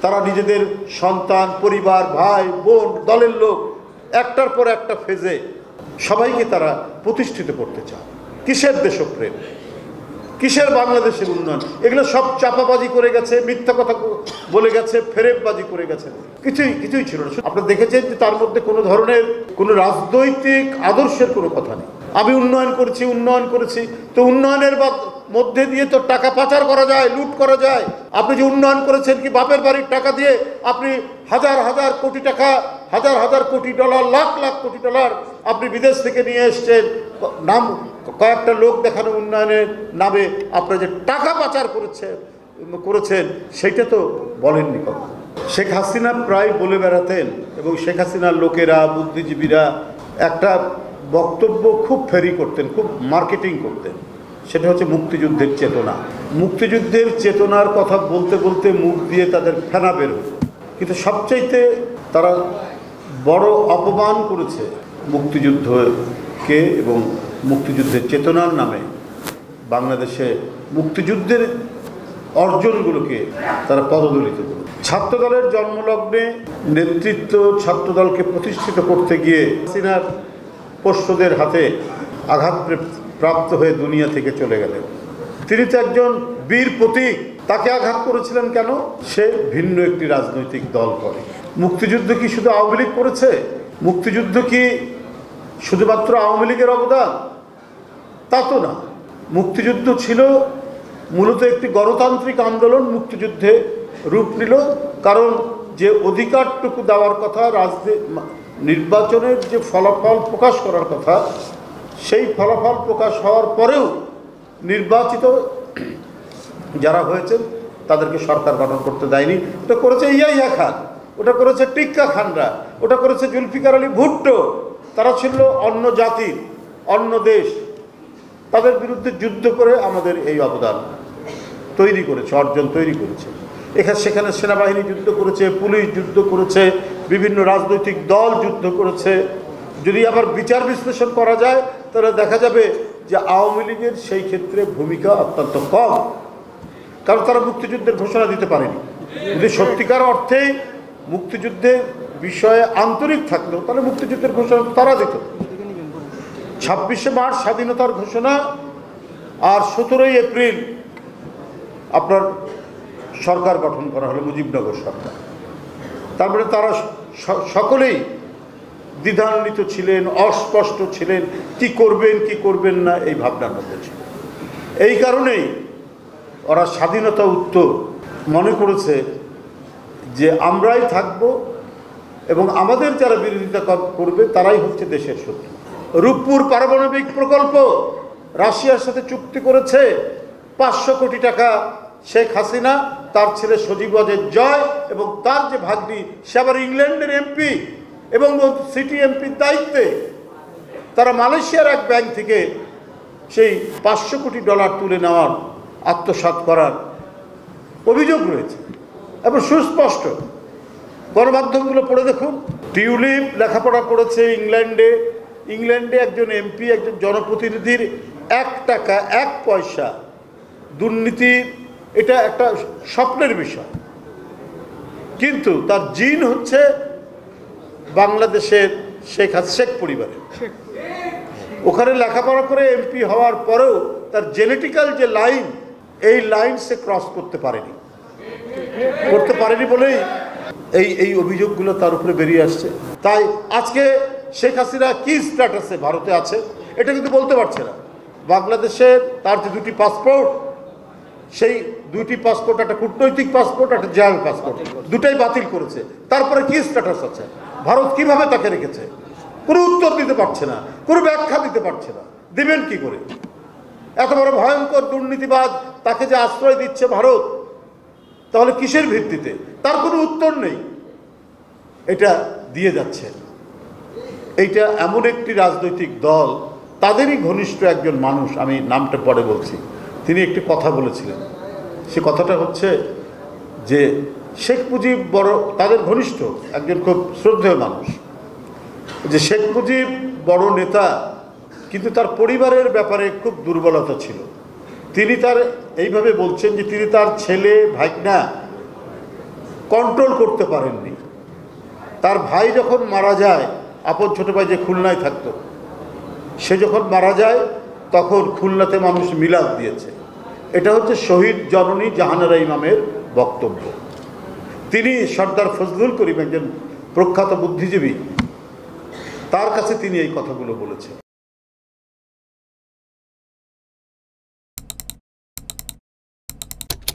তারা নিজেদের সন্তান, পরিবার, ভাই বোন, দলের লোক একটার পর একটা ফেজে সবাইকে তারা প্রতিষ্ঠিত করতে চায়। কিসের দেশপ্রেম, কিসের বাংলাদেশের উন্নয়ন? এগুলো সব চাপাবাজি করে গেছে, মিথ্যা কথা বলে গেছে, ফেরেববাজি করে গেছে, কিছুই ছিল না। আপনারা দেখেছেন যে তার মধ্যে কোনো ধরনের কোনো রাজনৈতিক আদর্শের কোনো কথা নেই। আমি উন্নয়ন করেছি, তো উন্নয়নের মধ্যে দিয়ে তো টাকা পাচার করা যায়, লুট করা যায়। আপনি যে উন্নয়ন করেছেন কি বাপের বাড়ির টাকা দিয়ে আপনি হাজার হাজার কোটি টাকা, হাজার হাজার কোটি ডলার, লাখ লাখ কোটি ডলার আপনি বিদেশ থেকে নিয়ে এসছেন, নাম কয়েকটা লোক দেখানো উন্নয়নের নামে আপনারা যে টাকা পাচার করেছেন সেটা তো বলেননি কখনো। শেখ হাসিনা প্রায় বলে বেড়াতেন, এবং শেখ হাসিনার লোকেরা, বুদ্ধিজীবীরা একটা বক্তব্য খুব ফেরি করতেন, খুব মার্কেটিং করতেন, সেটা হচ্ছে মুক্তিযুদ্ধের চেতনা। মুক্তিযুদ্ধের চেতনার কথা বলতে বলতে মুখ দিয়ে তাদের ফেনা বের হতো। কিন্তু সবচাইতে তারা বড় অপমান করেছে মুক্তিযুদ্ধকে এবং মুক্তিযুদ্ধের চেতনার নামে বাংলাদেশে মুক্তিযুদ্ধের অর্জনগুলোকে তারা পদদলিত করে। ছাত্রদলের জন্মলগ্নে নেতৃত্ব ছাত্রদলকে প্রতিষ্ঠিত করতে গিয়ে হাসিনার পোষ্যদের হাতে আঘাত প্রাপ্ত হয়ে দুনিয়া থেকে চলে গেলেন। তিনি তো একজন বীর প্রতীক, তাকে আঘাত করেছিলেন কেন? সে ভিন্ন একটি রাজনৈতিক দল করে। মুক্তিযুদ্ধ কি শুধু আওয়ামী লীগ করেছে? মুক্তিযুদ্ধ কি শুধুমাত্র আওয়ামী লীগের অবদান? তা তো না। মুক্তিযুদ্ধ ছিল মূলত একটি গণতান্ত্রিক আন্দোলন। মুক্তিযুদ্ধে রূপ নিল কারণ যে অধিকারটুকু দেওয়ার কথা, নির্বাচনের যে ফলাফল প্রকাশ করার কথা, সেই ফলাফল প্রকাশ হওয়ার পরেও নির্বাচিত যারা হয়েছেন তাদেরকে সরকার গঠন করতে দেয়নি। ওটা করেছে ইয়াহিয়া খান, ওটা করেছে টিক্কা খানরা, ওটা করেছে জুলফিকার আলী ভুট্টো। তারা ছিল অন্য জাতির, অন্য দেশ, তাদের বিরুদ্ধে যুদ্ধ করে আমাদের এই অবদান তৈরি করেছে, অর্জন তৈরি করেছে। সেখানে সেনাবাহিনী যুদ্ধ করেছে, পুলিশ যুদ্ধ করেছে, বিভিন্ন রাজনৈতিক দল যুদ্ধ করেছে। যদি আবার বিচার বিশ্লেষণ করা যায় তাহলে দেখা যাবে যে আওয়ামী লীগের সেই ক্ষেত্রে ভূমিকা অত্যন্ত কম, কারণ তারা মুক্তিযুদ্ধের ঘোষণা দিতে পারেনি। যদি সত্যিকার অর্থেই মুক্তিযুদ্ধের বিষয়ে আন্তরিক থাকতো তাহলে মুক্তিযুদ্ধের ঘোষণা তারা দিত। 26শে মার্চ স্বাধীনতার ঘোষণা, আর 17ই এপ্রিল আপনার সরকার গঠন করা হলো, মুজিবনগর সরকার। তারপরে তারা সকলেই দ্বিধান্বিত ছিলেন, অস্পষ্ট ছিলেন, কি করবেন কি করবেন না এই ভাবনার মধ্যে ছিল। এই কারণেই ওরা স্বাধীনতা উত্তর মনে করেছে যে আমরাই থাকব এবং আমাদের যারা বিরোধিতা করবে তারাই হচ্ছে দেশের শত্রু। রূপপুর পারমাণবিক প্রকল্প রাশিয়ার সাথে চুক্তি করেছে 500 কোটি টাকা শেখ হাসিনা, তার ছেলে সজীব ওয়াজেদ জয় এবং তার যে ভাগ্নি সে আবার ইংল্যান্ডের এমপি এবং সিটি এমপির দায়িত্বে। তারা মালয়েশিয়ার এক ব্যাংক থেকে সেই 500 কোটি ডলার তুলে নেওয়ার, আত্মসাৎ করার অভিযোগ রয়েছে এবং সুস্পষ্ট। গণমাধ্যমগুলো পড়ে দেখুন। টিউলিপ লেখাপড়া করেছে ইংল্যান্ডে একজন এমপি, একজন জনপ্রতিনিধির 1 টাকা 1 পয়সা দুর্নীতি, এটা একটা স্বপ্নের বিষয়। কিন্তু তার জিন হচ্ছে বাংলাদেশের শেখ পরিবারের। ওখানে লেখাপড়া করে এমপি হওয়ার পরেও তার জেনেটিক্যাল যে লাইন, এই লাইন সে ক্রস করতে পারেনি বলেই এই অভিযোগগুলো তার উপরে বেরিয়ে আসছে। তাই আজকে শেখ হাসিনা কি স্ট্যাটাসে ভারতে আছে এটা কিন্তু বলতে পারছে না। বাংলাদেশের তার যে 2টি পাসপোর্ট, সেই 2টি পাসপোর্ট, একটা কূটনৈতিক পাসপোর্ট, একটা জেনারেল পাসপোর্ট, দুটাই বাতিল করেছে। তারপরে কি স্ট্যাটাস আছে? ভারত কিভাবে তাকে রেখেছে? কোনো উত্তর দিতে পারছে না, কোনো ব্যাখ্যা দিতে পারছে না। দিবেন কি করে? এত বড় ভয়ঙ্কর দুর্নীতিবাদ তাকে যে আশ্রয় দিচ্ছে ভারত, তাহলে কিসের ভিত্তিতে? তার কোনো উত্তর নেই। এটা দিয়ে যাচ্ছে। এইটা এমন একটি রাজনৈতিক দল, তাদেরই ঘনিষ্ঠ একজন মানুষ, আমি নামটা পরে বলছি, তিনি একটি কথা বলেছিলেন। সে কথাটা হচ্ছে যে শেখ মুজিব বড় তাদের ঘনিষ্ঠ একজন খুব শ্রদ্ধেয় মানুষ, যে শেখ মুজিব বড় নেতা কিন্তু তার পরিবারের ব্যাপারে খুব দুর্বলতা ছিল। তিনি তার এইভাবে বলছেন যে তিনি তার ছেলে, ভাগনা কন্ট্রোল করতে পারেননি। তার ভাই যখন মারা যায়, আপন ছোট ভাই যে খুলনায় থাকতো, সে যখন মারা যায় তখন খুলনাতে মানুষ মিলাদ দিয়েছে। এটা হচ্ছে শহীদ জননী জাহানারা ইমামের বক্তব্য। তিনি সর্দার ফজলুল করিম, একজন প্রখ্যাত বুদ্ধিজীবী, তার কাছে তিনি এই কথাগুলো বলেছেন।